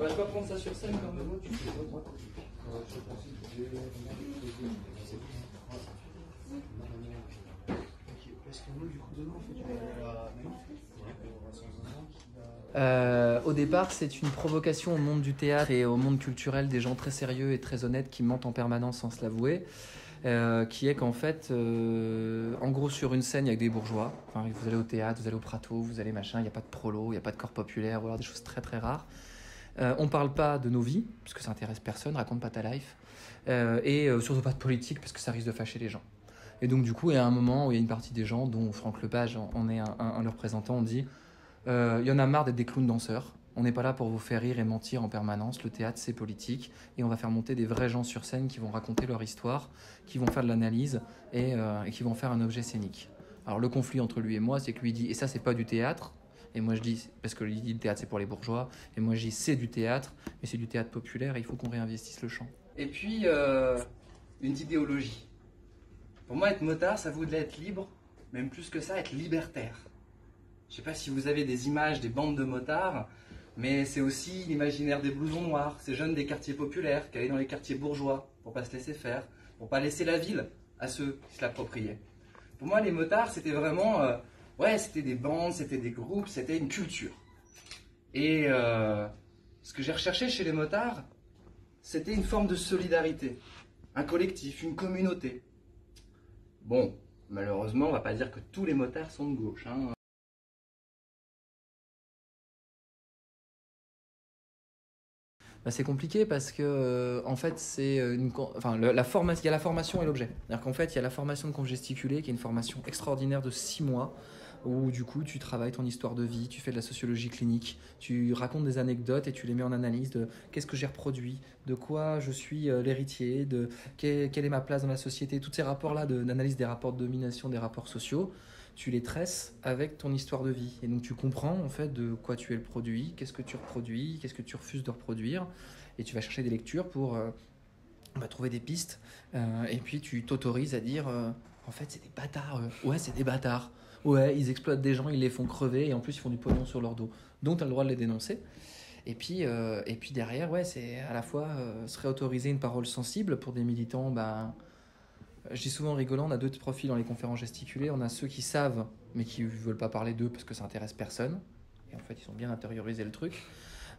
Bah, je vais prendre ça sur scène quand même. Au départ, c'est une provocation au monde du théâtre et au monde culturel des gens très sérieux et très honnêtes qui mentent en permanence sans se l'avouer. Qui est qu'en fait, en gros, sur une scène, il y a que des bourgeois. Enfin, vous allez au théâtre, vous allez au Prato, vous allez machin, il n'y a pas de prolo, il n'y a pas de corps populaire, ou alors des choses très très rares. On parle pas de nos vies, parce que ça intéresse personne, raconte pas ta life. Et surtout pas de politique, parce que ça risque de fâcher les gens. Et donc, du coup, il y a un moment où il y a une partie des gens, dont Franck Lepage en est un le représentant, on dit il y en a marre d'être des clowns danseurs. On n'est pas là pour vous faire rire et mentir en permanence. Le théâtre, c'est politique. Et on va faire monter des vrais gens sur scène qui vont raconter leur histoire, qui vont faire de l'analyse et qui vont faire un objet scénique. Alors, le conflit entre lui et moi, c'est que lui dit, et ça, c'est pas du théâtre. Et moi, je dis, parce que lui dit, le théâtre, c'est pour les bourgeois. Et moi, je dis, c'est du théâtre, mais c'est du théâtre populaire et il faut qu'on réinvestisse le chant. Et puis, une idéologie. Pour moi, être motard, ça voudrait être libre, même plus que ça, être libertaire. Je ne sais pas si vous avez des images des bandes de motards, mais c'est aussi l'imaginaire des blousons noirs, ces jeunes des quartiers populaires qui allaient dans les quartiers bourgeois pour pas se laisser faire, pour pas laisser la ville à ceux qui se l'appropriaient. Pour moi, les motards, c'était vraiment, c'était des bandes, c'était des groupes, c'était une culture. Et ce que j'ai recherché chez les motards, c'était une forme de solidarité, un collectif, une communauté. Bon, malheureusement, on va pas dire que tous les motards sont de gauche, hein. C'est compliqué parce que en fait c'est il y a la formation et l'objet. C'est-à-dire qu'en fait il y a la formation de conf gesticulé qui est une formation extraordinaire de 6 mois où du coup tu travailles ton histoire de vie, tu fais de la sociologie clinique, tu racontes des anecdotes et tu les mets en analyse de qu'est-ce que j'ai reproduit, de quoi je suis l'héritier, de quelle est ma place dans la société, tous ces rapports-là d'analyse des rapports de domination, des rapports sociaux. Tu les tresses avec ton histoire de vie. Et donc tu comprends en fait de quoi tu es le produit, qu'est-ce que tu reproduis, qu'est-ce que tu refuses de reproduire. Et tu vas chercher des lectures pour trouver des pistes. Et puis tu t'autorises à dire en fait c'est des bâtards. Ouais, c'est des bâtards. Ouais, ils exploitent des gens, ils les font crever et en plus ils font du pognon sur leur dos. Donc tu as le droit de les dénoncer. Et puis derrière, ouais, c'est à la fois se réautoriser une parole sensible pour des militants. Je dis souvent en rigolant, on a deux profils dans les conférences gesticulées. On a ceux qui savent, mais qui ne veulent pas parler d'eux parce que ça intéresse personne. Et en fait, ils ont bien intériorisé le truc.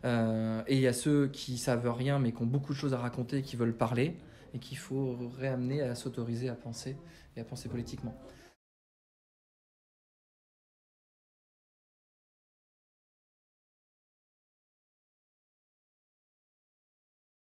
Et il y a ceux qui savent rien, mais qui ont beaucoup de choses à raconter, qui veulent parler, et qu'il faut réamener à s'autoriser à penser, et à penser politiquement.